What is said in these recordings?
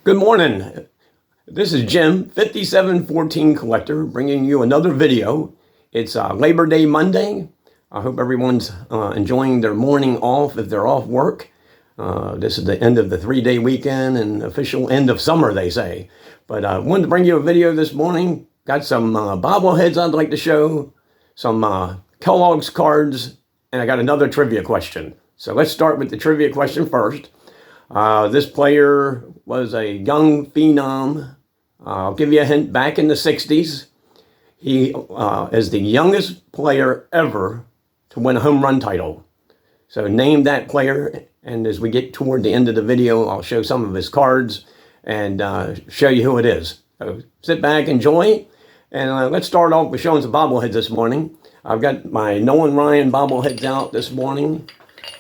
Good morning. This is Jim, 5714 Collector, bringing you another video. It's Labor Day Monday. I hope everyone's enjoying their morning off if they're off work. This is the end of the 3-day weekend and official end of summer, they say. But I wanted to bring you a video this morning. Got some bobbleheads I'd like to show, some Kellogg's cards, and I got another trivia question. So let's start with the trivia question first. This player was a young phenom. I'll give you a hint. Back in the 60s, he is the youngest player ever to win a home run title. So name that player, and as we get toward the end of the video, I'll show some of his cards and show you who it is. So sit back, enjoy, and let's start off with showing some bobbleheads this morning. I've got my Nolan Ryan bobbleheads out this morning.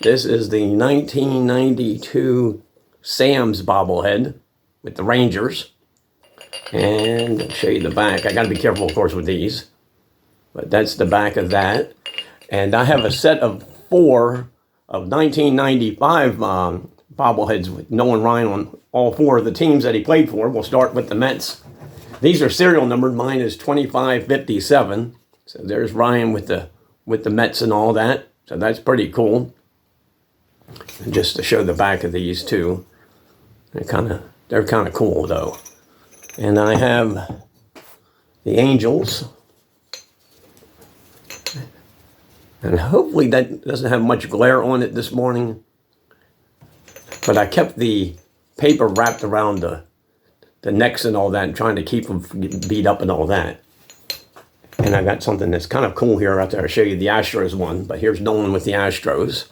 This is the 1992 Sam's bobblehead with the Rangers. And I'll show you the back. I got to be careful, of course, with these. But that's the back of that. And I have a set of 4 of 1995 bobbleheads with Nolan Ryan on all 4 of the teams that he played for. We'll start with the Mets. These are serial numbered. Mine is 2557. So there's Ryan with the Mets and all that. So that's pretty cool. And just to show the back of these too, they're kind of cool though. And I have the Angels, and hopefully that doesn't have much glare on it this morning. But I kept the paper wrapped around the necks and all that, and trying to keep them from getting beat up and all that. And I got something that's kind of cool here out there. I'll show you the Astros one, but here's Nolan with the Astros.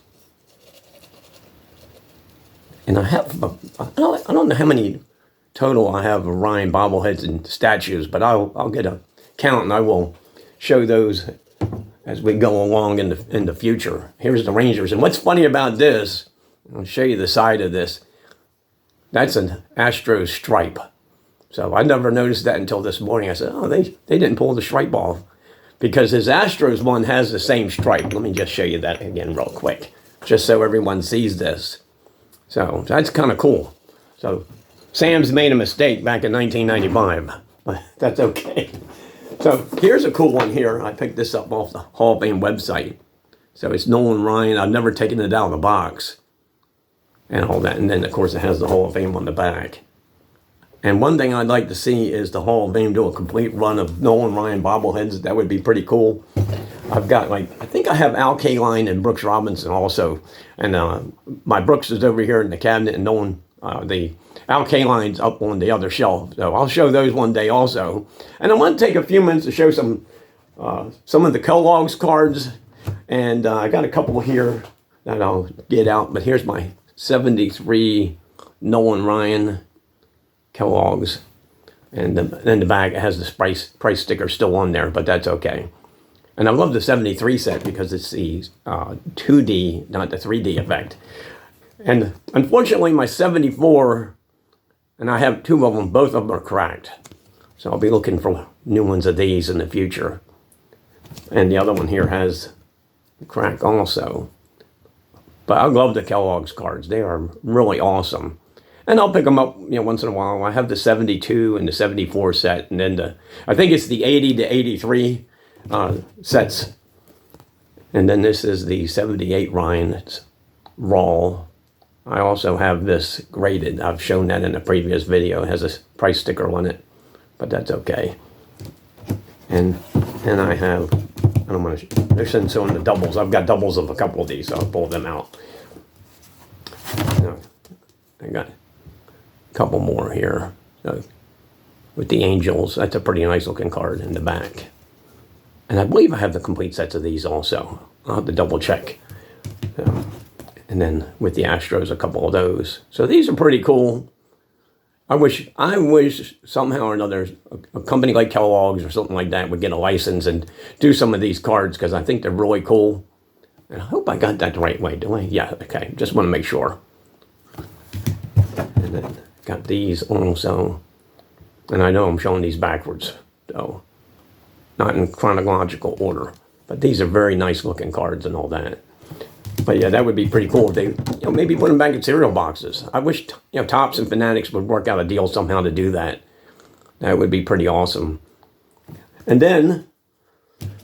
And I have, I don't know how many total I have of Ryan bobbleheads and statues, but I'll get a count and I will show those as we go along in the future. Here's the Rangers. And what's funny about this, I'll show you the side of this. That's an Astros stripe. So I never noticed that until this morning. I said, oh, they didn't pull the stripe off, because his Astros one has the same stripe. Let me just show you that again real quick, just so everyone sees this. So that's kind of cool. So Sam's made a mistake back in 1995, but that's okay. So here's a cool one here. I picked this up off the Hall of Fame website. So it's Nolan Ryan. I've never taken it out of the box and all that. And then, of course, it has the Hall of Fame on the back. And one thing I'd like to see is the Hall of Fame do a complete run of Nolan Ryan bobbleheads. That would be pretty cool. I've got, I think I have Al Kaline and Brooks Robinson also. And my Brooks is over here in the cabinet, and Nolan, the Al Kaline's up on the other shelf. So I'll show those one day also. And I want to take a few minutes to show some of the Kellogg's cards. And I got a couple here that I'll get out. But here's my 73 Nolan Ryan Kellogg's. And then the back, it has the price sticker still on there, but that's okay. And I love the 73 set because it's the 2D, not the 3D effect. And unfortunately, my 74, and I have 2 of them, both of them are cracked. So I'll be looking for new ones of these in the future. And the other one here has a crack also. But I love the Kellogg's cards. They are really awesome. And I'll pick them up, once in a while. I have the 72 and the 74 set, and then I think it's the 80 to 83 sets. And then this is the 78 Ryan. It's raw. I also have this graded. I've shown that in a previous video. It has a price sticker on it, but that's okay. And then I have, I don't want to, they're showing the doubles. I've got doubles of a couple of these, so I'll pull them out. I got a couple more here. So with the Angels, that's a pretty nice looking card in the back. And I believe I have the complete sets of these also. I'll have to double check. And then with the Astros, a couple of those. So these are pretty cool. I wish somehow or another a company like Kellogg's or something like that would get a license and do some of these cards, because I think they're really cool. And I hope I got that the right way. Do I? Yeah, okay. Just want to make sure. And then got these also. And I know I'm showing these backwards, though. Not in chronological order. But these are very nice looking cards and all that. But yeah, that would be pretty cool if they, maybe put them back in cereal boxes. I wish, Topps and Fanatics would work out a deal somehow to do that. That would be pretty awesome. And then,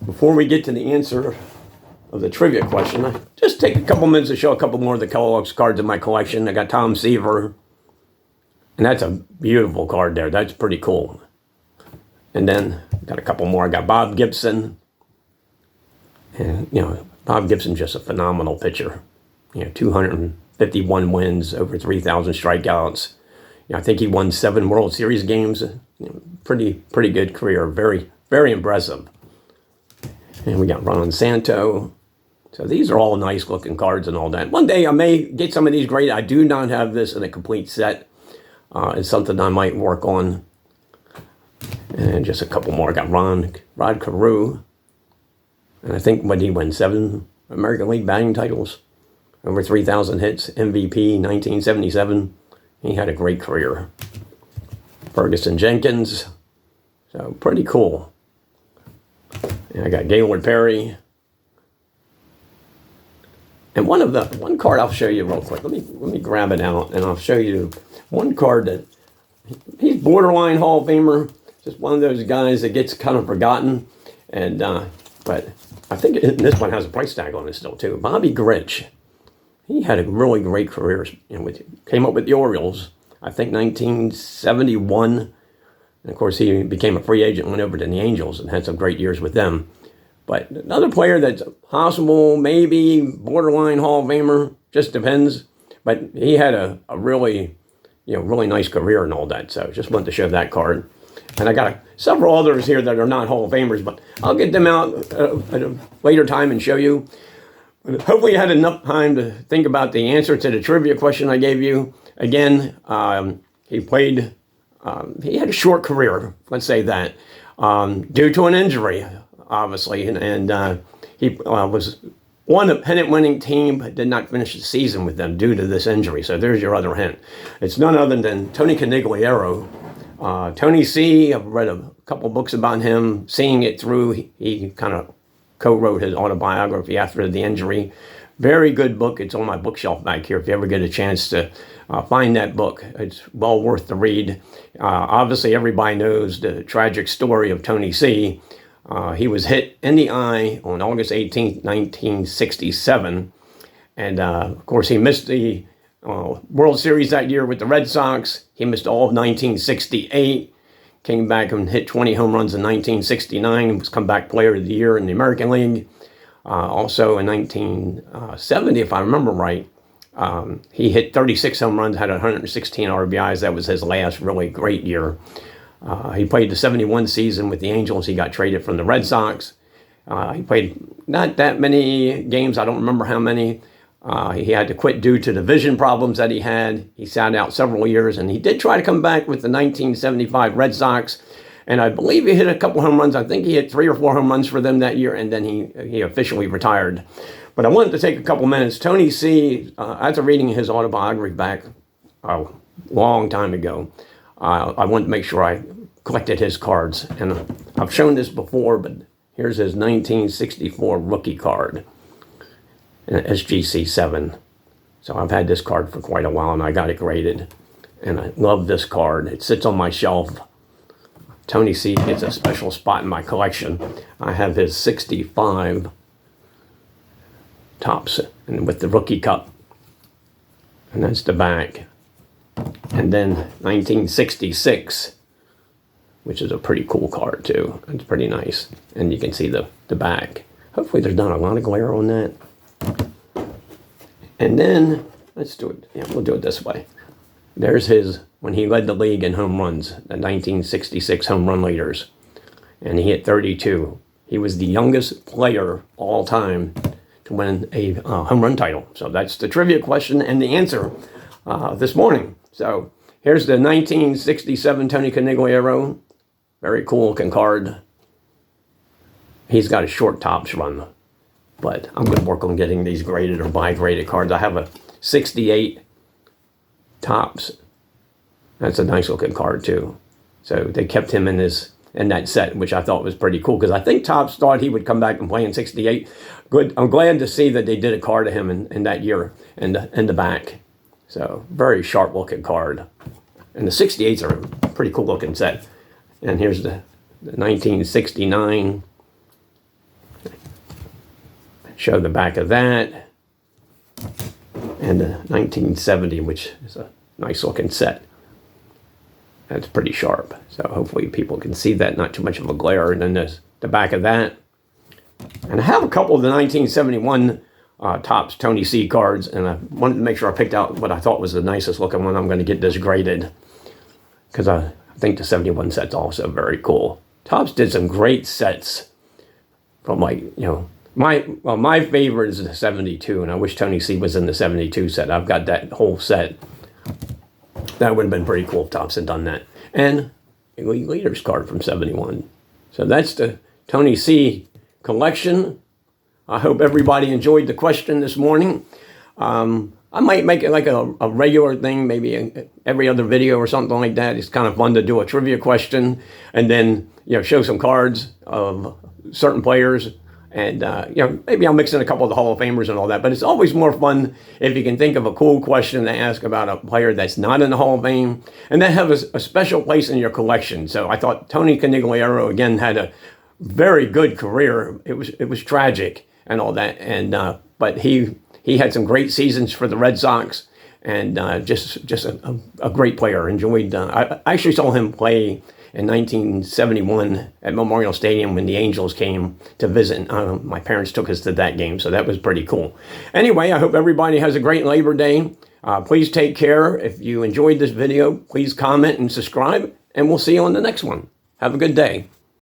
before we get to the answer of the trivia question, I just take a couple minutes to show a couple more of the Kelloggs cards in my collection. I got Tom Seaver, and that's a beautiful card there. That's pretty cool. And then, got a couple more. I got Bob Gibson. And, Bob Gibson's just a phenomenal pitcher. 251 wins, over 3,000 strikeouts. I think he won 7 World Series games. Pretty good career. Very, very impressive. And we got Ron Santo. So these are all nice looking cards and all that. One day I may get some of these graded. I do not have this in a complete set. It's something I might work on. And just a couple more. I got Rod Carew. And I think when he won 7 American League batting titles, over 3,000 hits, MVP, 1977. He had a great career. Ferguson Jenkins. So pretty cool. And I got Gaylord Perry. And one card I'll show you real quick. Let me grab it out and I'll show you one card that he's borderline Hall of Famer. Just one of those guys that gets kind of forgotten. And but I think this one has a price tag on it still too. Bobby Grich. He had a really great career. Came up with the Orioles, I think 1971. And of course, he became a free agent, went over to the Angels, and had some great years with them. But another player that's possible, maybe borderline Hall of Famer, just depends. But he had a really, really nice career and all that. So just wanted to show that card. And I got several others here that are not Hall of Famers, but I'll get them out at a later time and show you. Hopefully you had enough time to think about the answer to the trivia question I gave you. Again, he had a short career, let's say that, due to an injury, obviously. And he was won a pennant-winning team, but did not finish the season with them due to this injury. So there's your other hint. It's none other than Tony Conigliaro. Tony C., I've read a couple books about him. Seeing it through, he kind of co-wrote his autobiography after the injury. Very good book. It's on my bookshelf back here if you ever get a chance to find that book. It's well worth the read. Obviously, everybody knows the tragic story of Tony C. He was hit in the eye on August 18th, 1967. And, of course, he missed the World Series that year with the Red Sox. He missed all of 1968. Came back and hit 20 home runs in 1969 and was comeback player of the year in the American League. Also in 1970, if I remember right, he hit 36 home runs, had 116 RBIs. That was his last really great year. He played the 71 season with the Angels. He got traded from the Red Sox. He played not that many games. I don't remember how many. He had to quit due to the vision problems that he had. He sat out several years, and he did try to come back with the 1975 Red Sox, and I believe he hit a couple home runs. I think he hit 3 or 4 home runs for them that year, and then he officially retired. But I wanted to take a couple minutes. Tony C., after reading his autobiography back a long time ago, I wanted to make sure I collected his cards. And I've shown this before, but here's his 1964 rookie card. SGC7. So I've had this card for quite a while and I got it graded. And I love this card. It sits on my shelf. Tony C gets a special spot in my collection. I have his 65 Topps and with the rookie cup. And that's the back. And then 1966, which is a pretty cool card too. It's pretty nice. And you can see the back. Hopefully there's not a lot of glare on that. And then, let's do it. Yeah, we'll do it this way. There's his, when he led the league in home runs, the 1966 home run leaders. And he hit 32. He was the youngest player all time to win a home run title. So that's the trivia question and the answer this morning. So here's the 1967 Tony Conigliaro. Very cool looking card. He's got a short Topps run. But I'm going to work on getting these graded or buy graded cards. I have a 68 Topps. That's a nice looking card too. So they kept him in his in that set, which I thought was pretty cool because I think Topps thought he would come back and play in '68. Good. I'm glad to see that they did a card of him in that year in the back. So very sharp looking card. And the '68s are a pretty cool looking set. And here's the 1969. Show the back of that. And the 1970, which is a nice looking set. That's pretty sharp. So hopefully people can see that, not too much of a glare. And then there's the back of that. And I have a couple of the 1971 Topps Tony C cards, and I wanted to make sure I picked out what I thought was the nicest looking one. I'm going to get this graded because I think the 71 set's also very cool. Topps did some great sets from, like, you know, my favorite is the 72, and I wish Tony C was in the 72 set. I've got that whole set. That would have been pretty cool if Topps had done that. And a league leaders card from 71. So that's the Tony C collection. I hope everybody enjoyed the question this morning. I might make it like a regular thing, maybe every other video or something like that. It's kind of fun to do a trivia question and then, you know, show some cards of certain players. And, you know, maybe I'll mix in a couple of the Hall of Famers and all that. But it's always more fun if you can think of a cool question to ask about a player that's not in the Hall of Fame and that have a special place in your collection. So I thought Tony Conigliaro, again, had a very good career. It was tragic and all that. And but he had some great seasons for the Red Sox and just a great player. Enjoyed. I actually saw him play in 1971 at Memorial Stadium when the Angels came to visit. My parents took us to that game, so that was pretty cool. Anyway, I hope everybody has a great Labor Day. Please take care. If you enjoyed this video, please comment and subscribe, and we'll see you on the next one. Have a good day.